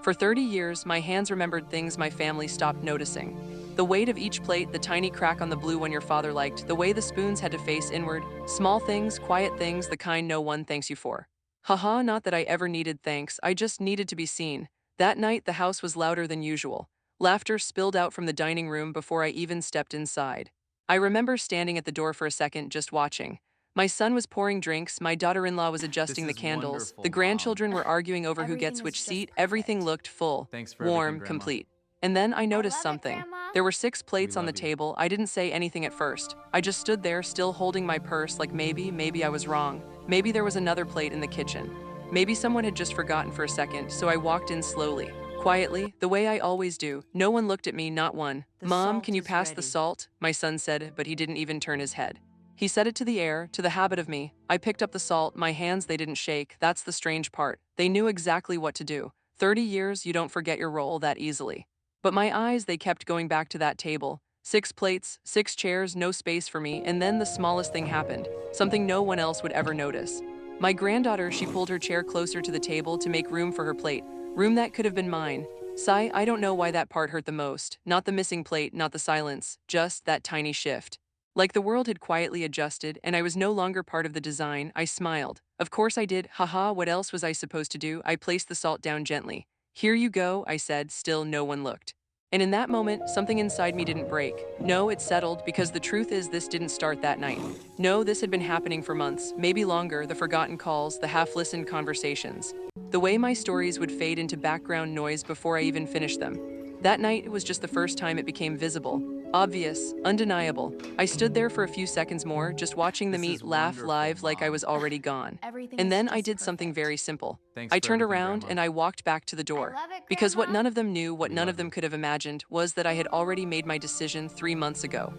For 30 years, my hands remembered things my family stopped noticing. The weight of each plate, the tiny crack on the blue one your father liked, the way the spoons had to face inward, small things, quiet things, the kind no one thanks you for. Haha, not that I ever needed thanks, I just needed to be seen. That night, the house was louder than usual. Laughter spilled out from the dining room before I even stepped inside. I remember standing at the door for a second, just watching. My son was pouring drinks, my daughter-in-law was This adjusting the is candles, the wonderful, Mom. grandchildren were arguing over who Everything gets is which just seat, everything perfect. looked full, Thanks for everything, warm, Grandma. complete. And then I I noticed love it, something. Grandma. There were 6 plates We on the love you. table. I didn't say anything at first. I just stood there, still holding my purse, like maybe I was wrong. Maybe there was another plate in the kitchen. Maybe someone had just forgotten for a second, so I walked in slowly, quietly, the way I always do. No one looked at me, not one. The Mom, salt can you is pass the ready. salt? My son said, but he didn't even turn his head. He said it to the air, to the habit of me. I picked up the salt, my hands, they didn't shake. That's the strange part. They knew exactly what to do. 30 years, you don't forget your role that easily. But my eyes, they kept going back to that table. 6 plates, 6 chairs, no space for me, and then the smallest thing happened. Something no one else would ever notice. My granddaughter, she pulled her chair closer to the table to make room for her plate. Room that could have been mine. Sigh, I don't know why that part hurt the most. Not the missing plate, not the silence, just that tiny shift. Like the world had quietly adjusted and I was no longer part of the design, I smiled. Of course I did, haha, what else was I supposed to do? I placed the salt down gently. Here you go, I said, still no one looked. And in that moment, something inside me didn't break. No, it settled, because the truth is this didn't start that night. No, this had been happening for months, maybe longer, the forgotten calls, the half-listened conversations. The way my stories would fade into background noise before I even finished them. That night, it was just the first time it became visible, obvious, undeniable. I stood there for a few seconds more, just watching the This meat is laugh wonderful, live like I Mom. was already gone. Everything And is then I just did something very perfect. simple. Thanks I for turned everything, around Grandma. and I walked back to the I door. love it, Because what Grandma. none of them knew, what We none of love them you. could have imagined, was that I had already made my decision 3 months ago.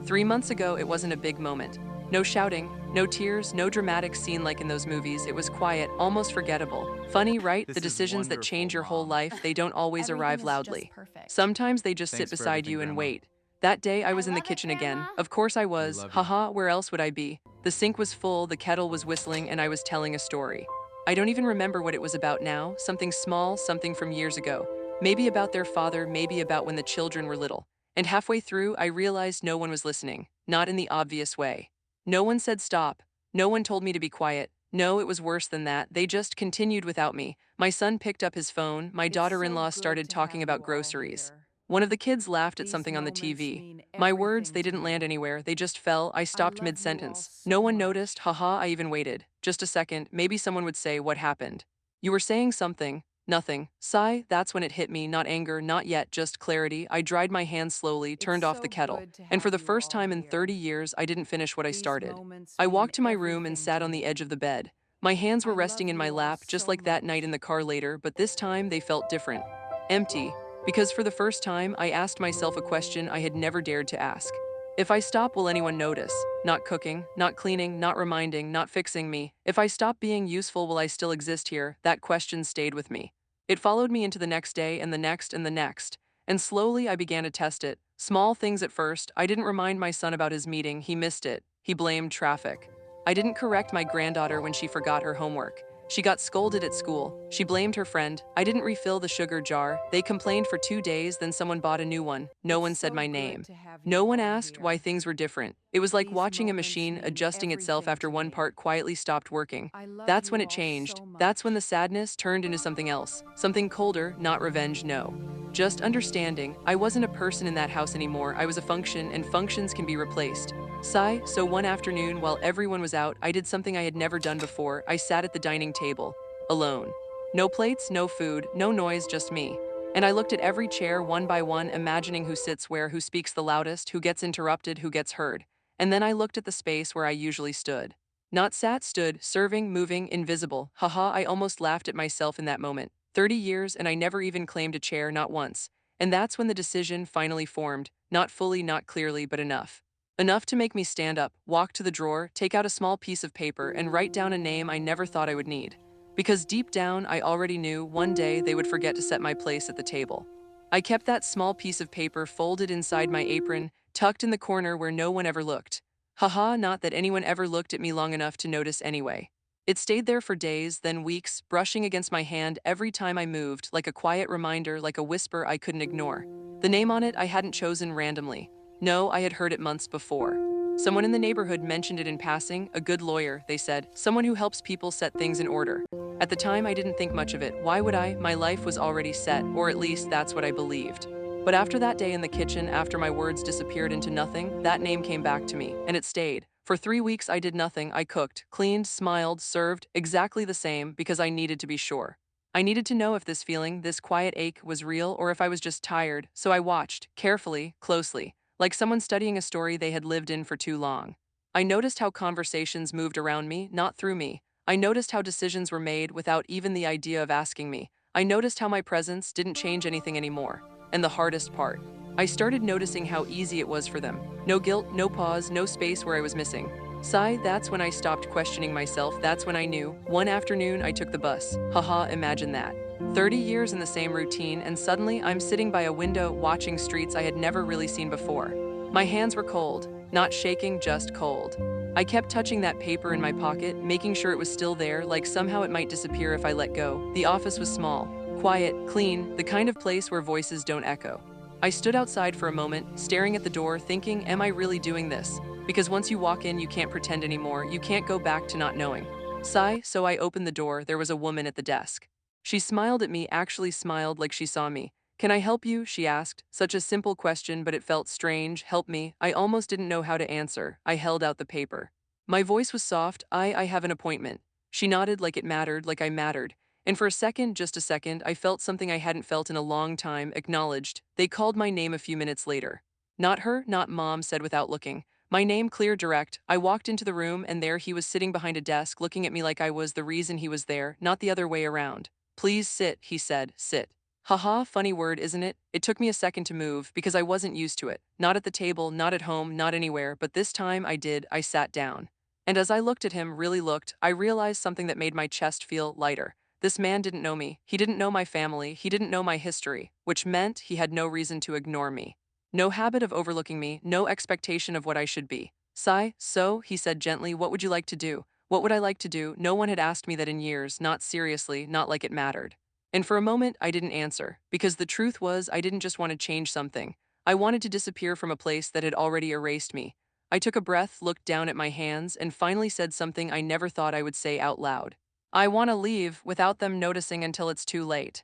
3 months ago, it wasn't a big moment. No shouting, no tears, no dramatic scene like in those movies. It was quiet, almost forgettable. Funny, right? The This is decisions that wonderful, change your whole Mom. life, they don't always Everything arrive is just loudly. perfect. Sometimes they just sit Thanks for beside everything, you and Grandma. wait. That day, I I was in the love it, kitchen again. Grandma. Of course I We was. love you. Haha, where else would I be? The sink was full, the kettle was whistling, and I was telling a story. I don't even remember what it was about now, something small, something from years ago. Maybe about their father, maybe about when the children were little. And halfway through, I realized no one was listening, not in the obvious way. No one said stop. No one told me to be quiet. No, it was worse than that. They just continued without me. My son picked up his phone. My It's so daughter-in-law good started to talking have about you all groceries. here. One of the kids laughed at These something on the moments TV. mean My words, everything they to didn't land me. anywhere. They just fell. I I stopped love you all mid-sentence. No so one noticed. much. Haha, I even waited. Just a second. Maybe someone would say, what happened? You were saying something. Nothing. Sigh, that's when it hit me. Not anger, not yet, just clarity. I dried my hands slowly, It's turned off the so kettle. good to And for have the you first all time in 30 here. years, I didn't finish what I These started. moments I mean walked to my room and everything sat to on the edge me. of the bed. My hands were I resting love in my you all lap, just so like that night in much. the car later, but this time they felt different. Empty. Because for the first time, I asked myself a question I had never dared to ask. If I stop, will anyone notice? Not cooking, not cleaning, not reminding, not fixing me. If I stop being useful, will I still exist here? That question stayed with me. It followed me into the next day and the next and the next. And slowly I began to test it. Small things at first. I didn't remind my son about his meeting. He missed it. He blamed traffic. I didn't correct my granddaughter when she forgot her homework. She got scolded at school. She blamed her friend. I didn't refill the sugar jar. They complained for 2 days, then someone bought a new one. No It's one said so my good name. to have you No one all asked why here. things were different. It was like These watching a moments machine mean adjusting itself everything after to one me. part quietly stopped working. I love That's when you it all changed. so That's when the much. sadness turned into something else. Something colder, not revenge, no. Just understanding. I wasn't a person in that house anymore. I was a function, and functions can be replaced. Sigh, so one afternoon, while everyone was out, I did something I had never done before. I sat at the dining table, alone. No plates, no food, no noise, just me. And I looked at every chair one by one, imagining who sits where, who speaks the loudest, who gets interrupted, who gets heard. And then I looked at the space where I usually stood. Not sat, stood, serving, moving, invisible. Haha, I almost laughed at myself in that moment. 30 years and I never even claimed a chair, not once. And that's when the decision finally formed. Not fully, not clearly, but enough. Enough to make me stand up, walk to the drawer, take out a small piece of paper, and write down a name I never thought I would need. Because deep down, I already knew one day they would forget to set my place at the table. I kept that small piece of paper folded inside my apron, tucked in the corner where no one ever looked. Haha, not that anyone ever looked at me long enough to notice anyway. It stayed there for days, then weeks, brushing against my hand every time I moved, like a quiet reminder, like a whisper I couldn't ignore. The name on it I hadn't chosen randomly. No, I had heard it months before. Someone in the neighborhood mentioned it in passing, a good lawyer, they said, someone who helps people set things in order. At the time, I didn't think much of it. Why would I? My life was already set, or at least that's what I believed. But after that day in the kitchen, after my words disappeared into nothing, that name came back to me, and it stayed. For 3 weeks, I did nothing. I cooked, cleaned, smiled, served, exactly the same, because I needed to be sure. I needed to know if this feeling, this quiet ache, was real or if I was just tired, so I watched, carefully, closely, like someone studying a story they had lived in for too long. I noticed how conversations moved around me, not through me. I noticed how decisions were made without even the idea of asking me. I noticed how my presence didn't change anything anymore. And the hardest part, I started noticing how easy it was for them. No guilt, no pause, no space where I was missing. Sigh, that's when I stopped questioning myself. That's when I knew. One afternoon, I took the bus. Haha, imagine that. 30 years in the same routine, and suddenly I'm sitting by a window watching streets I had never really seen before. My hands were cold, not shaking, just cold. I kept touching that paper in my pocket, making sure it was still there, like somehow it might disappear if I let go. The office was small, quiet, clean, the kind of place where voices don't echo. I stood outside for a moment, staring at the door, thinking, am I really doing this? Because once you walk in, you can't pretend anymore, you can't go back to not knowing. Sigh, so I opened the door, there was a woman at the desk. She smiled at me, actually smiled like she saw me. Can I help you? She asked. Such a simple question, but it felt strange. Help me. I almost didn't know how to answer. I held out the paper. My voice was soft. I have an appointment. She nodded like it mattered, like I mattered. And for a second, just a second, I felt something I hadn't felt in a long time, acknowledged. They called my name a few minutes later. Not her, not Mom, said without looking. My name clear, direct. I walked into the room, and there he was sitting behind a desk, looking at me like I was the reason he was there, not the other way around. Please sit, he said, sit. Haha, funny word, isn't it? It took me a second to move because I wasn't used to it. Not at the table, not at home, not anywhere, but this time I did. I sat down. And as I looked at him, really looked, I realized something that made my chest feel lighter. This man didn't know me. He didn't know my family. He didn't know my history, which meant he had no reason to ignore me. No habit of overlooking me, no expectation of what I should be. Sigh, so, he said gently, what would you like to do? What would I like to do? No one had asked me that in years, not seriously, not like it mattered. And for a moment, I didn't answer, because the truth was I didn't just want to change something. I wanted to disappear from a place that had already erased me. I took a breath, looked down at my hands, and finally said something I never thought I would say out loud. I want to leave without them noticing until it's too late.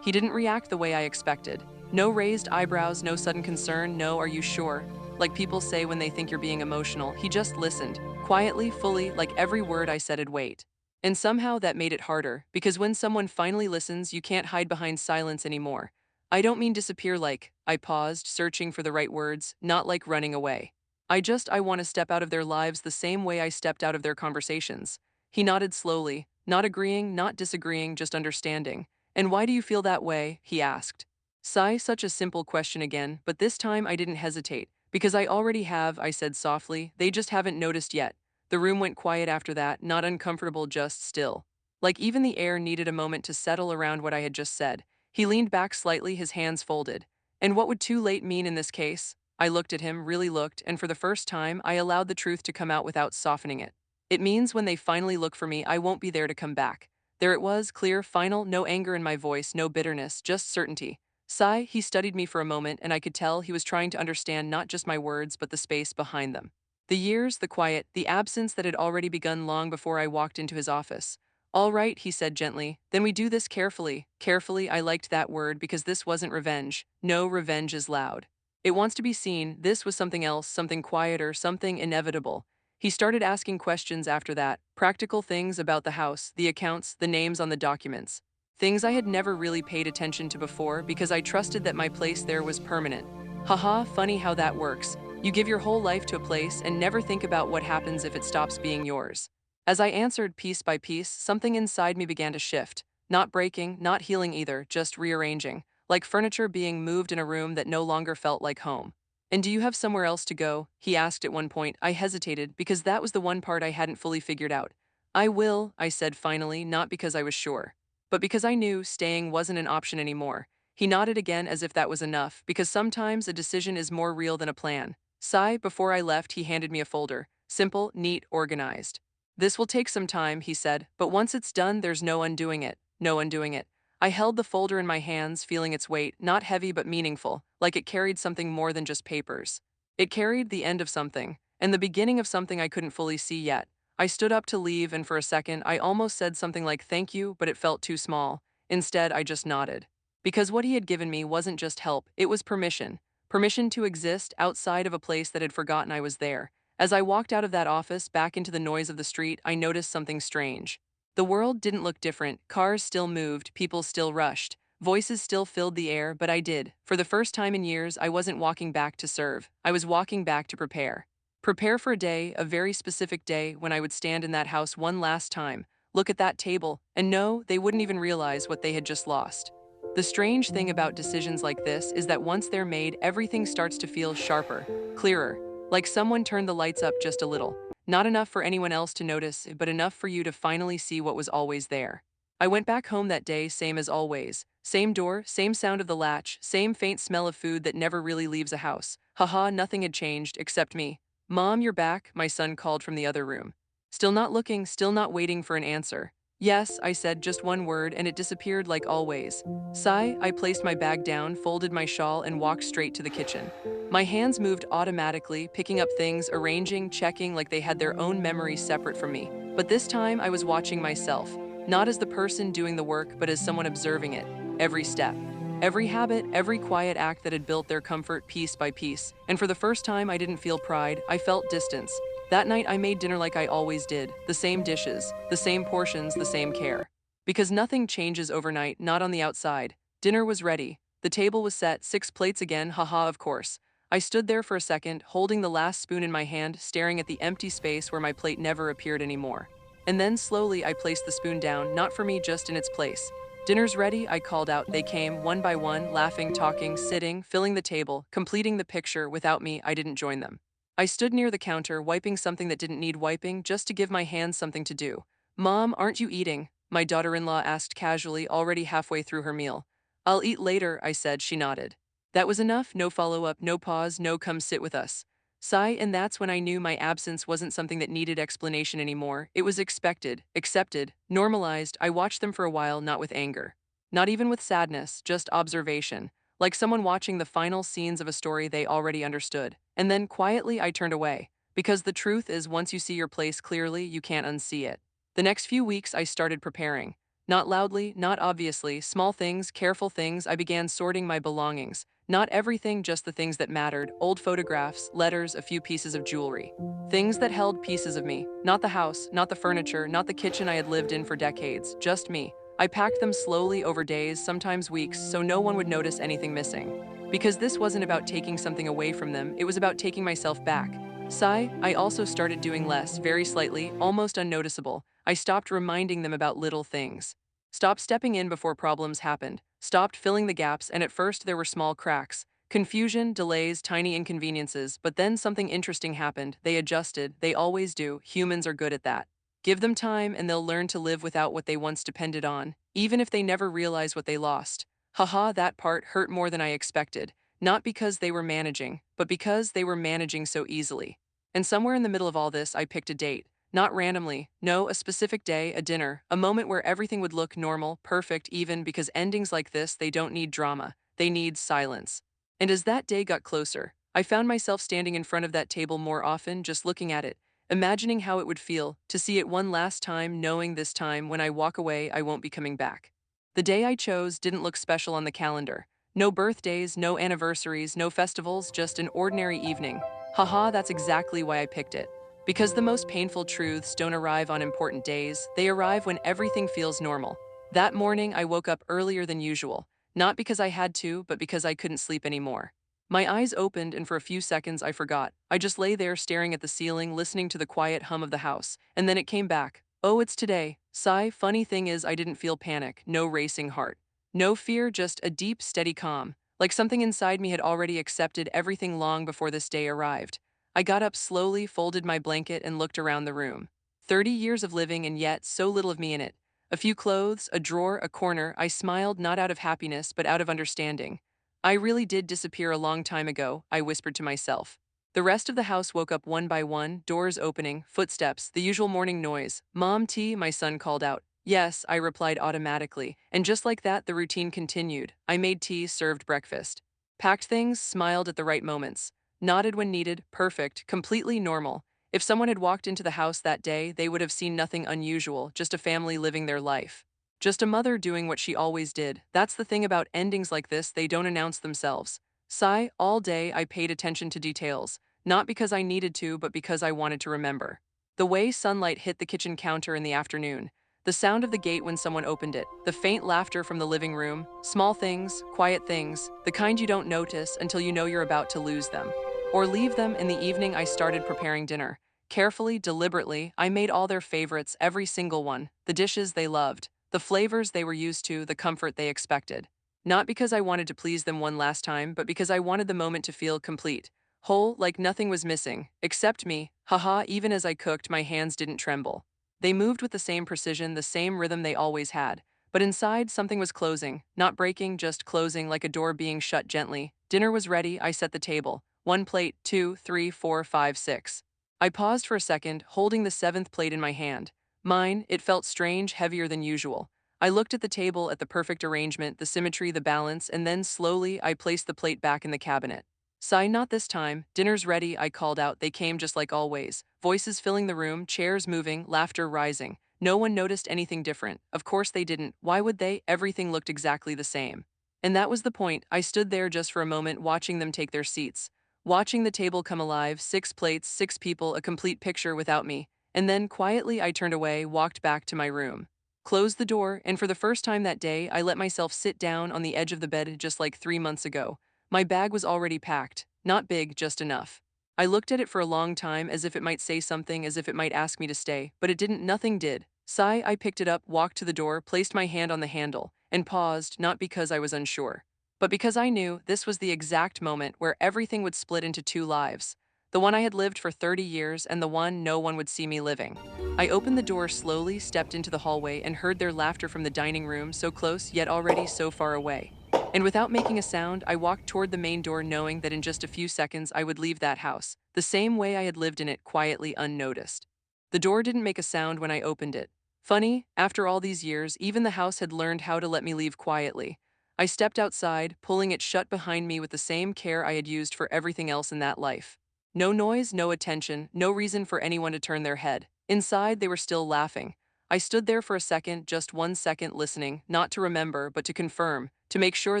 He didn't react the way I expected. No raised eyebrows, no sudden concern, no, are you sure? Like people say when they think you're being emotional. He just listened, quietly, fully, like every word I said had weight. And somehow that made it harder, because when someone finally listens, you can't hide behind silence anymore. I don't mean disappear like, I paused, searching for the right words, not like running away. I want to step out of their lives the same way I stepped out of their conversations. He nodded slowly, not agreeing, not disagreeing, just understanding. And why do you feel that way? He asked. Sigh, such a simple question again, but this time I didn't hesitate. Because I already have, I said softly, they just haven't noticed yet. The room went quiet after that, not uncomfortable, just still. Like even the air needed a moment to settle around what I had just said. He leaned back slightly, his hands folded. And what would too late mean in this case? I looked at him, really looked, and for the first time, I allowed the truth to come out without softening it. It means when they finally look for me, I won't be there to come back. There it was, clear, final, no anger in my voice, no bitterness, just certainty. Sigh, he studied me for a moment, and I could tell he was trying to understand not just my words, but the space behind them. The years, the quiet, the absence that had already begun long before I walked into his office. All right, he said gently, then we do this carefully. Carefully, I liked that word because this wasn't revenge. No, revenge is loud. It wants to be seen. This was something else, something quieter, something inevitable. He started asking questions after that, practical things about the house, the accounts, the names on the documents. Things I had never really paid attention to before because I trusted that my place there was permanent. Haha, funny how that works. You give your whole life to a place and never think about what happens if it stops being yours. As I answered piece by piece, something inside me began to shift. Not breaking, not healing either, just rearranging, like furniture being moved in a room that no longer felt like home. And do you have somewhere else to go? He asked at one point. I hesitated because that was the one part I hadn't fully figured out. I will, I said finally, not because I was sure, but because I knew staying wasn't an option anymore. He nodded again as if that was enough, because sometimes a decision is more real than a plan. Sigh, before I left, he handed me a folder. Simple, neat, organized. This will take some time, he said, but once it's done, there's no undoing it. No undoing it. I held the folder in my hands, feeling its weight, not heavy but meaningful, like it carried something more than just papers. It carried the end of something, and the beginning of something I couldn't fully see yet. I stood up to leave, and for a second, I almost said something like thank you, but it felt too small. Instead, I just nodded. Because what he had given me wasn't just help, it was permission. Permission to exist outside of a place that had forgotten I was there. As I walked out of that office back into the noise of the street, I noticed something strange. The world didn't look different. Cars still moved, people still rushed, voices still filled the air, but I did. For the first time in years, I wasn't walking back to serve. I was walking back to prepare. Prepare for a day, a very specific day, when I would stand in that house one last time, look at that table, and no, they wouldn't even realize what they had just lost. The strange thing about decisions like this is that once they're made, everything starts to feel sharper, clearer, like someone turned the lights up just a little. Not enough for anyone else to notice, but enough for you to finally see what was always there. I went back home that day, same as always. Same door, same sound of the latch, same faint smell of food that never really leaves a house. Haha, nothing had changed, except me. Mom, you're back, my son called from the other room. Still not looking, still not waiting for an answer. Yes, I said just one word, and it disappeared like always. Sigh, I placed my bag down, folded my shawl, and walked straight to the kitchen. My hands moved automatically, picking up things, arranging, checking like they had their own memory separate from me. But this time I was watching myself, not as the person doing the work, but as someone observing it. Every step, every habit, every quiet act that had built their comfort piece by piece. And for the first time, I didn't feel pride, I felt distance. That night, I made dinner like I always did, the same dishes, the same portions, the same care. Because nothing changes overnight, not on the outside. Dinner was ready. The table was set, 6 plates again, haha, of course. I stood there for a second, holding the last spoon in my hand, staring at the empty space where my plate never appeared anymore. And then slowly I placed the spoon down, not for me, just in its place. Dinner's ready, I called out. They came, one by one, laughing, talking, sitting, filling the table, completing the picture. Without me, I didn't join them. I stood near the counter, wiping something that didn't need wiping, just to give my hands something to do. Mom, aren't you eating? My daughter-in-law asked casually, already halfway through her meal. I'll eat later, I said. She nodded. That was enough, no follow-up, no pause, no come sit with us. Sigh, and that's when I knew my absence wasn't something that needed explanation anymore. It was expected, accepted, normalized. I watched them for a while, not with anger. Not even with sadness, just observation. Like someone watching the final scenes of a story they already understood. And then quietly I turned away. Because the truth is, once you see your place clearly, you can't unsee it. The next few weeks I started preparing. Not loudly, not obviously, small things, careful things. I began sorting my belongings. Not everything, just the things that mattered, old photographs, letters, a few pieces of jewelry. Things that held pieces of me. Not the house, not the furniture, not the kitchen I had lived in for decades, just me. I packed them slowly over days, sometimes weeks, so no one would notice anything missing. Because this wasn't about taking something away from them, it was about taking myself back. Sigh, I also started doing less, very slightly, almost unnoticeable. I stopped reminding them about little things. Stopped stepping in before problems happened. Stopped filling the gaps, and at first there were small cracks. Confusion, delays, tiny inconveniences, but then something interesting happened. They adjusted, they always do, humans are good at that. Give them time and they'll learn to live without what they once depended on, even if they never realize what they lost. Haha, that part hurt more than I expected. Not because they were managing, but because they were managing so easily. And somewhere in the middle of all this, I picked a date. Not randomly, no, a specific day, a dinner, a moment where everything would look normal, perfect even, because endings like this, they don't need drama, they need silence. And as that day got closer, I found myself standing in front of that table more often, just looking at it, imagining how it would feel to see it one last time, knowing this time when I walk away, I won't be coming back. The day I chose didn't look special on the calendar. No birthdays, no anniversaries, no festivals, just an ordinary evening. Haha, that's exactly why I picked it. Because the most painful truths don't arrive on important days, they arrive when everything feels normal. That morning, I woke up earlier than usual, not because I had to, but because I couldn't sleep anymore. My eyes opened, and for a few seconds, I forgot. I just lay there staring at the ceiling, listening to the quiet hum of the house. And then it came back. Oh, it's today. Sigh, funny thing is, I didn't feel panic, no racing heart. No fear, just a deep, steady calm. Like something inside me had already accepted everything long before this day arrived. I got up slowly, folded my blanket, and looked around the room. 30 years of living, and yet so little of me in it. A few clothes, a drawer, a corner. I smiled, not out of happiness, but out of understanding. I really did disappear a long time ago, I whispered to myself. The rest of the house woke up one by one, doors opening, footsteps, the usual morning noise. Mom, tea, my son called out. Yes, I replied automatically, and just like that, the routine continued. I made tea, served breakfast. Packed things, smiled at the right moments. Nodded when needed, perfect, completely normal. If someone had walked into the house that day, they would have seen nothing unusual, just a family living their life. Just a mother doing what she always did. That's the thing about endings like this, they don't announce themselves. Sigh, all day I paid attention to details, not because I needed to, but because I wanted to remember. The way sunlight hit the kitchen counter in the afternoon, the sound of the gate when someone opened it, the faint laughter from the living room, small things, quiet things, the kind you don't notice until you know you're about to lose them. Or leave them. In the evening I started preparing dinner. Carefully, deliberately, I made all their favorites, every single one, the dishes they loved, the flavors they were used to, the comfort they expected. Not because I wanted to please them one last time, but because I wanted the moment to feel complete. Whole, like nothing was missing, except me. Haha, even as I cooked, my hands didn't tremble. They moved with the same precision, the same rhythm they always had. But inside, something was closing. Not breaking, just closing, like a door being shut gently. Dinner was ready, I set the table. One plate, two, three, four, five, six. I paused for a second, holding the seventh plate in my hand. Mine, it felt strange, heavier than usual. I looked at the table, at the perfect arrangement, the symmetry, the balance, and then slowly I placed the plate back in the cabinet. Sigh, not this time. Dinner's ready, I called out. They came just like always. Voices filling the room, chairs moving, laughter rising. No one noticed anything different. Of course they didn't. Why would they? Everything looked exactly the same. And that was the point. I stood there just for a moment, watching them take their seats. Watching the table come alive, 6 plates, 6 people, a complete picture without me. And then, quietly, I turned away, walked back to my room. Closed the door, and for the first time that day, I let myself sit down on the edge of the bed just like 3 months ago. My bag was already packed, not big, just enough. I looked at it for a long time as if it might say something, as if it might ask me to stay, but it didn't, nothing did. Sigh, I picked it up, walked to the door, placed my hand on the handle, and paused, not because I was unsure, but because I knew this was the exact moment where everything would split into two lives. The one I had lived for 30 years and the one no one would see me living. I opened the door slowly, stepped into the hallway, and heard their laughter from the dining room, so close yet already so far away. And without making a sound, I walked toward the main door, knowing that in just a few seconds I would leave that house, the same way I had lived in it, quietly, unnoticed. The door didn't make a sound when I opened it. Funny, after all these years, even the house had learned how to let me leave quietly. I stepped outside, pulling it shut behind me with the same care I had used for everything else in that life. No noise, no attention, no reason for anyone to turn their head. Inside, they were still laughing. I stood there for a second, just 1 second, listening, not to remember, but to confirm, to make sure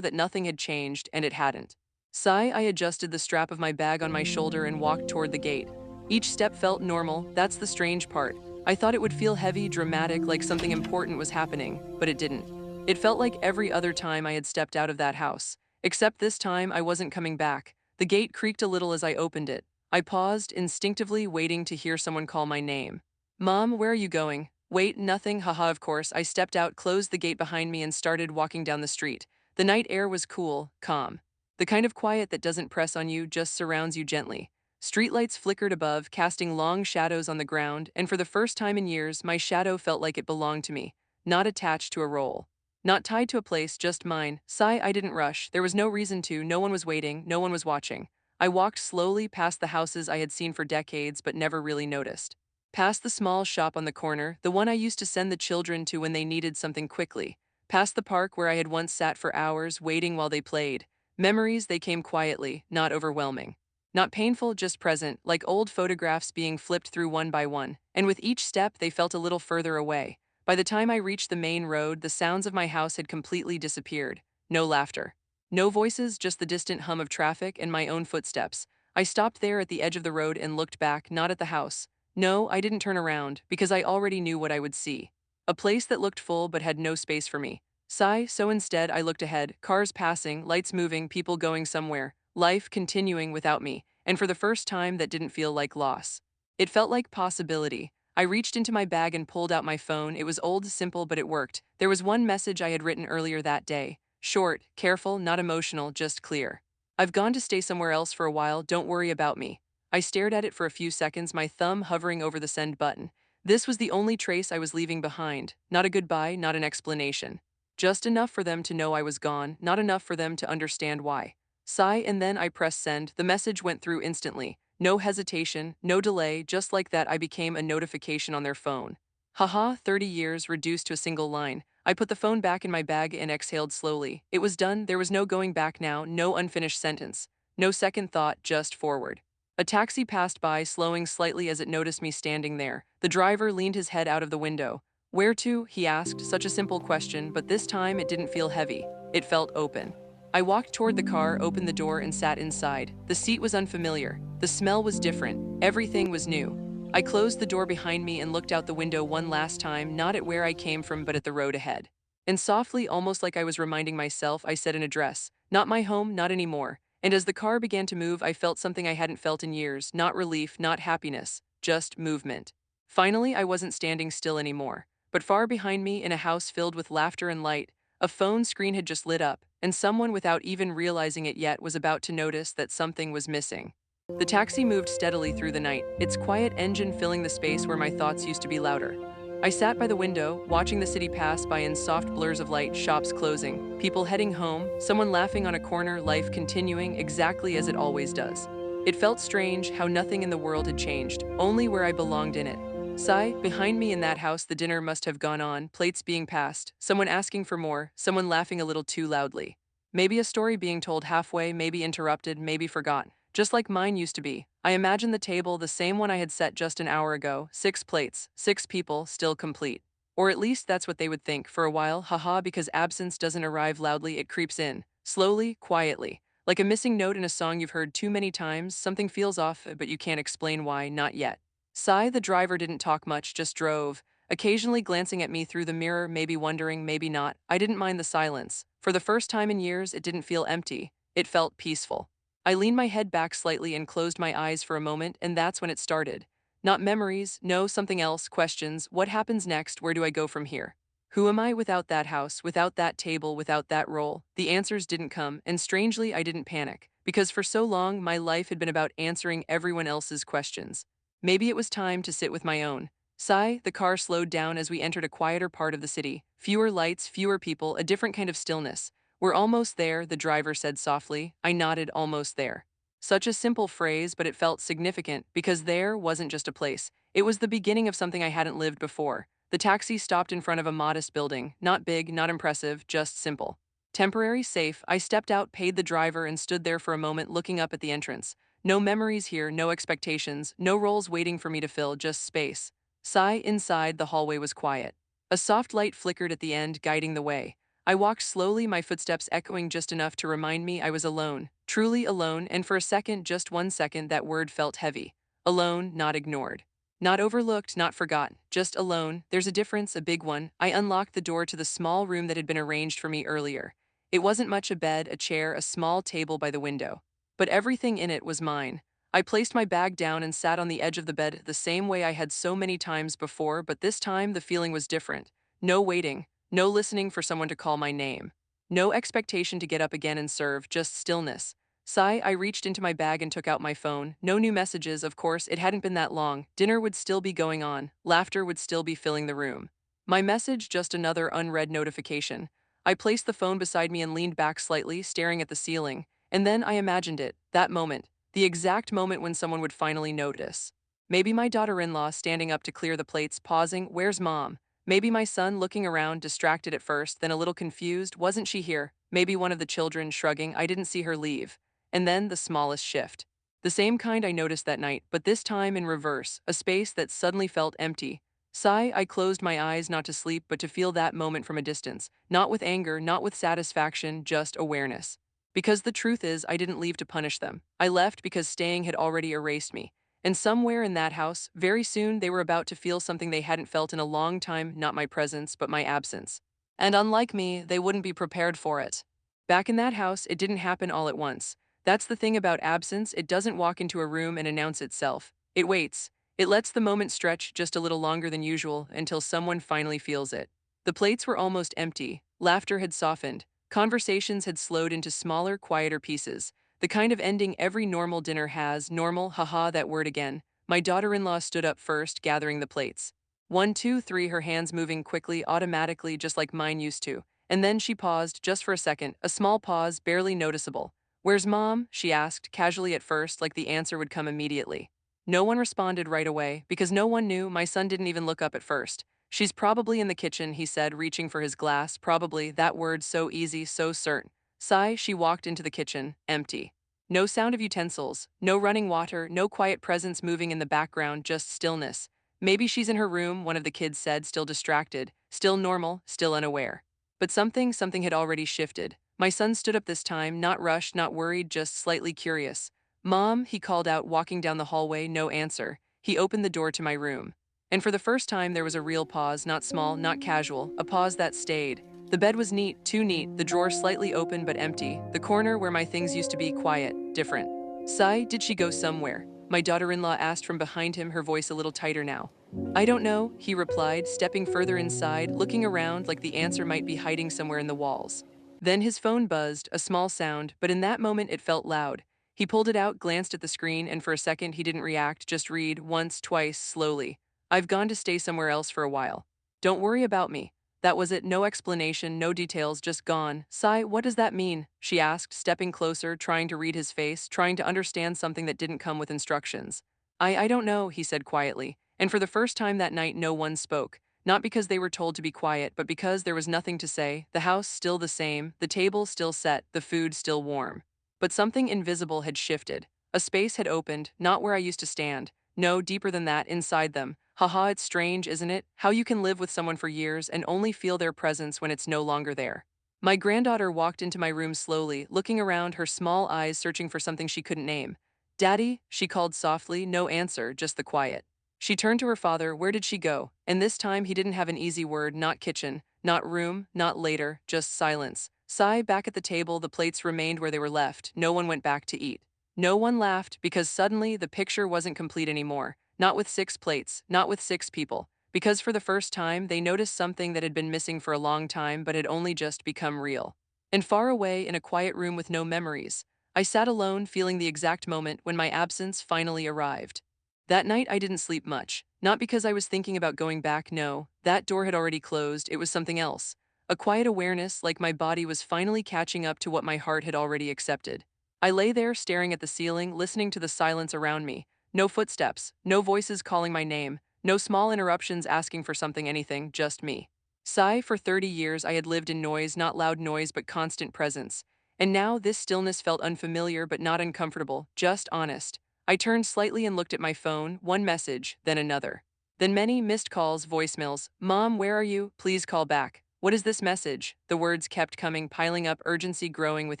that nothing had changed, and it hadn't. Sigh, I adjusted the strap of my bag on my shoulder and walked toward the gate. Each step felt normal, that's the strange part. I thought it would feel heavy, dramatic, like something important was happening, but it didn't. It felt like every other time I had stepped out of that house. Except this time, I wasn't coming back. The gate creaked a little as I opened it. I paused, instinctively waiting to hear someone call my name. Mom, where are you going? Wait, nothing, haha, of course. I stepped out, closed the gate behind me, and started walking down the street. The night air was cool, calm. The kind of quiet that doesn't press on you, just surrounds you gently. Streetlights flickered above, casting long shadows on the ground, and for the first time in years, my shadow felt like it belonged to me, not attached to a role. Not tied to a place, just mine. Sigh, I didn't rush. There was no reason to, no one was waiting, no one was watching. I walked slowly past the houses I had seen for decades but never really noticed. Past the small shop on the corner, the one I used to send the children to when they needed something quickly. Past the park where I had once sat for hours waiting while they played. Memories, they came quietly, not overwhelming. Not painful, just present, like old photographs being flipped through one by one, and with each step they felt a little further away. By the time I reached the main road, the sounds of my house had completely disappeared. No laughter. No voices, just the distant hum of traffic and my own footsteps. I stopped there at the edge of the road and looked back, not at the house. No, I didn't turn around, because I already knew what I would see. A place that looked full but had no space for me. Sigh, so instead I looked ahead, cars passing, lights moving, people going somewhere, life continuing without me, and for the first time that didn't feel like loss. It felt like possibility. I reached into my bag and pulled out my phone. It was old, simple, but it worked. There was one message I had written earlier that day. Short, careful, not emotional, just clear. I've gone to stay somewhere else for a while, don't worry about me. I stared at it for a few seconds, my thumb hovering over the send button. This was the only trace I was leaving behind. Not a goodbye, not an explanation. Just enough for them to know I was gone, not enough for them to understand why. Sigh, and then I pressed send. The message went through instantly. No hesitation, no delay, just like that I became a notification on their phone. Haha, 30 years reduced to a single line. I put the phone back in my bag and exhaled slowly. It was done, there was no going back now, no unfinished sentence. No second thought, just forward. A taxi passed by, slowing slightly as it noticed me standing there. The driver leaned his head out of the window. Where to? He asked, such a simple question, but this time it didn't feel heavy. It felt open. I walked toward the car, opened the door, and sat inside. The seat was unfamiliar. The smell was different. Everything was new. I closed the door behind me and looked out the window one last time, not at where I came from, but at the road ahead. And softly, almost like I was reminding myself, I said an address. Not my home, not anymore. And as the car began to move, I felt something I hadn't felt in years. Not relief, not happiness, just movement. Finally, I wasn't standing still anymore. But far behind me, in a house filled with laughter and light, a phone screen had just lit up, and someone, without even realizing it yet, was about to notice that something was missing. The taxi moved steadily through the night, its quiet engine filling the space where my thoughts used to be louder. I sat by the window, watching the city pass by in soft blurs of light, shops closing, people heading home, someone laughing on a corner, life continuing exactly as it always does. It felt strange how nothing in the world had changed, only where I belonged in it. Sigh, behind me in that house the dinner must have gone on, plates being passed, someone asking for more, someone laughing a little too loudly. Maybe a story being told halfway, maybe interrupted, maybe forgotten. Just like mine used to be. I imagined the table, the same one I had set just an hour ago, 6 plates, 6 people, still complete. Or at least that's what they would think for a while, haha, because absence doesn't arrive loudly, it creeps in. Slowly, quietly. Like a missing note in a song you've heard too many times, something feels off, but you can't explain why, not yet. Sai, the driver, didn't talk much, just drove, occasionally glancing at me through the mirror, maybe wondering, maybe not. I didn't mind the silence. For the first time in years, it didn't feel empty. It felt peaceful. I leaned my head back slightly and closed my eyes for a moment, and that's when it started. Not memories, no, something else, questions. What happens next? Where do I go from here? Who am I without that house, without that table, without that role? The answers didn't come, and strangely, I didn't panic, because for so long, my life had been about answering everyone else's questions. Maybe it was time to sit with my own. Sigh, the car slowed down as we entered a quieter part of the city. Fewer lights, fewer people, a different kind of stillness. We're almost there, the driver said softly. I nodded, almost there. Such a simple phrase, but it felt significant, because there wasn't just a place. It was the beginning of something I hadn't lived before. The taxi stopped in front of a modest building. Not big, not impressive, just simple. Temporary, safe. I stepped out, paid the driver, and stood there for a moment looking up at the entrance. No memories here, no expectations, no roles waiting for me to fill, just space. Sigh, inside, the hallway was quiet. A soft light flickered at the end, guiding the way. I walked slowly, my footsteps echoing just enough to remind me I was alone, truly alone, and for a second, just 1 second, that word felt heavy. Alone, not ignored. Not overlooked, not forgotten, just alone. There's a difference, a big one. I unlocked the door to the small room that had been arranged for me earlier. It wasn't much, a bed, a chair, a small table by the window. But everything in it was mine. I placed my bag down and sat on the edge of the bed the same way I had so many times before, but this time the feeling was different. No waiting, no listening for someone to call my name. No expectation to get up again and serve, just stillness. Sigh, I reached into my bag and took out my phone. No new messages, of course, it hadn't been that long. Dinner would still be going on. Laughter would still be filling the room. My message, just another unread notification. I placed the phone beside me and leaned back slightly, staring at the ceiling. And then I imagined it, that moment, the exact moment when someone would finally notice. Maybe my daughter-in-law standing up to clear the plates, pausing, where's mom? Maybe my son looking around, distracted at first, then a little confused, wasn't she here? Maybe one of the children shrugging, I didn't see her leave. And then the smallest shift. The same kind I noticed that night, but this time in reverse, a space that suddenly felt empty. Sigh, I closed my eyes not to sleep but to feel that moment from a distance, not with anger, not with satisfaction, just awareness. Because the truth is, I didn't leave to punish them. I left because staying had already erased me. And somewhere in that house, very soon they were about to feel something they hadn't felt in a long time, not my presence, but my absence. And unlike me, they wouldn't be prepared for it. Back in that house, it didn't happen all at once. That's the thing about absence, it doesn't walk into a room and announce itself. It waits. It lets the moment stretch just a little longer than usual until someone finally feels it. The plates were almost empty. Laughter had softened. Conversations had slowed into smaller, quieter pieces. The kind of ending every normal dinner has, normal, haha, that word again. My daughter-in-law stood up first, gathering the plates. 1, 2, 3, her hands moving quickly, automatically, just like mine used to. And then she paused, just for a second, a small pause, barely noticeable. "Where's Mom?" she asked, casually at first, like the answer would come immediately. No one responded right away, because no one knew. My son didn't even look up at first. "She's probably in the kitchen," he said, reaching for his glass. Probably, that word so easy, so certain. Sigh, she walked into the kitchen, empty. No sound of utensils, no running water, no quiet presence moving in the background, just stillness. "Maybe she's in her room," one of the kids said, still distracted, still normal, still unaware. But something had already shifted. My son stood up this time, not rushed, not worried, just slightly curious. "Mom," he called out, walking down the hallway, no answer. He opened the door to my room. And for the first time, there was a real pause, not small, not casual, a pause that stayed. The bed was neat, too neat, the drawer slightly open but empty, the corner where my things used to be quiet, different. "Sai, did she go somewhere?" My daughter-in-law asked from behind him, her voice a little tighter now. "I don't know," he replied, stepping further inside, looking around like the answer might be hiding somewhere in the walls. Then his phone buzzed, a small sound, but in that moment it felt loud. He pulled it out, glanced at the screen, and for a second he didn't react, just read, once, twice, slowly. "I've gone to stay somewhere else for a while. Don't worry about me." That was it, no explanation, no details, just gone. "Sai, what does that mean?" she asked, stepping closer, trying to read his face, trying to understand something that didn't come with instructions. I don't know," he said quietly. And for the first time that night, no one spoke. Not because they were told to be quiet, but because there was nothing to say. The house still the same, the table still set, the food still warm. But something invisible had shifted. A space had opened, not where I used to stand. No, deeper than that, inside them. Haha, it's strange, isn't it? How you can live with someone for years and only feel their presence when it's no longer there. My granddaughter walked into my room slowly, looking around, her small eyes searching for something she couldn't name. "Daddy?" she called softly, no answer, just the quiet. She turned to her father. Where did she go? And this time he didn't have an easy word, not kitchen, not room, not later, just silence. Sigh, back at the table, the plates remained where they were left. No one went back to eat. No one laughed, because suddenly the picture wasn't complete anymore. Not with 6 plates, not with 6 people. Because for the first time, they noticed something that had been missing for a long time but had only just become real. And far away, in a quiet room with no memories, I sat alone, feeling the exact moment when my absence finally arrived. That night I didn't sleep much, not because I was thinking about going back, no, that door had already closed, it was something else. A quiet awareness, like my body was finally catching up to what my heart had already accepted. I lay there, staring at the ceiling, listening to the silence around me. No footsteps, no voices calling my name, no small interruptions asking for something, anything, just me. Sigh, for 30 years I had lived in noise, not loud noise but constant presence. And now this stillness felt unfamiliar but not uncomfortable, just honest. I turned slightly and looked at my phone, one message, then another. Then many missed calls, voicemails. "Mom, where are you? Please call back." "What is this message?" The words kept coming, piling up, urgency growing with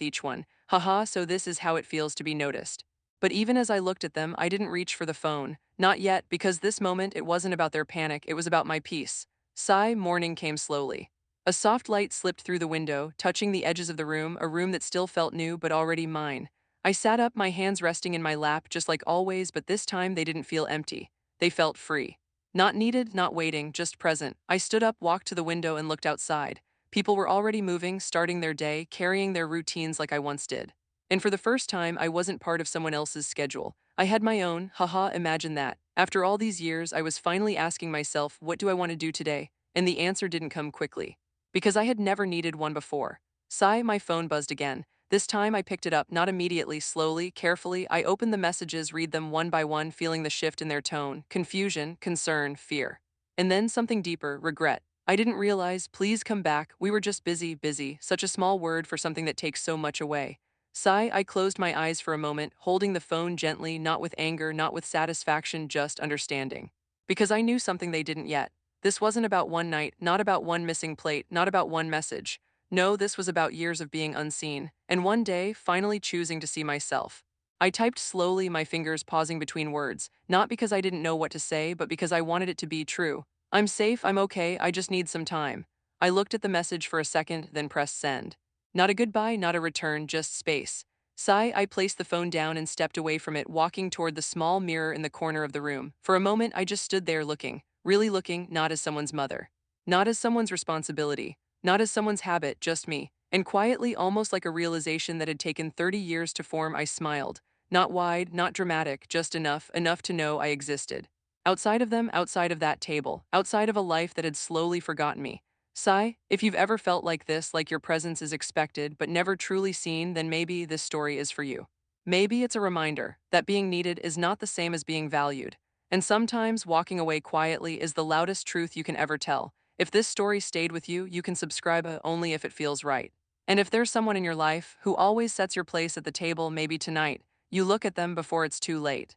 each one. "Haha, so this is how it feels to be noticed." But even as I looked at them, I didn't reach for the phone. Not yet, because this moment it wasn't about their panic, it was about my peace. Sigh, morning came slowly. A soft light slipped through the window, touching the edges of the room, a room that still felt new but already mine. I sat up, my hands resting in my lap just like always, but this time they didn't feel empty. They felt free. Not needed, not waiting, just present. I stood up, walked to the window, and looked outside. People were already moving, starting their day, carrying their routines like I once did. And for the first time, I wasn't part of someone else's schedule. I had my own, haha, imagine that. After all these years, I was finally asking myself, what do I want to do today? And the answer didn't come quickly. Because I had never needed one before. Sigh, my phone buzzed again. This time I picked it up, not immediately, slowly, carefully. I opened the messages, read them one by one, feeling the shift in their tone, confusion, concern, fear. And then something deeper, regret. I didn't realize, please come back, we were just busy, busy, such a small word for something that takes so much away. Sigh, I closed my eyes for a moment, holding the phone gently, not with anger, not with satisfaction, just understanding. Because I knew something they didn't yet. This wasn't about one night, not about one missing plate, not about one message. No, this was about years of being unseen, and one day, finally choosing to see myself. I typed slowly, my fingers pausing between words, not because I didn't know what to say, but because I wanted it to be true. "I'm safe, I'm okay, I just need some time." I looked at the message for a second, then pressed send. Not a goodbye, not a return, just space. Sigh, I placed the phone down and stepped away from it, walking toward the small mirror in the corner of the room. For a moment, I just stood there looking, really looking, not as someone's mother, not as someone's responsibility, not as someone's habit, just me. And quietly, almost like a realization that had taken 30 years to form, I smiled. Not wide, not dramatic, just enough to know I existed. Outside of them, outside of that table, outside of a life that had slowly forgotten me. Sai, if you've ever felt like this, like your presence is expected but never truly seen, then maybe this story is for you. Maybe it's a reminder that being needed is not the same as being valued. And sometimes walking away quietly is the loudest truth you can ever tell. If this story stayed with you, you can subscribe only if it feels right. And if there's someone in your life who always sets your place at the table, maybe tonight, you look at them before it's too late.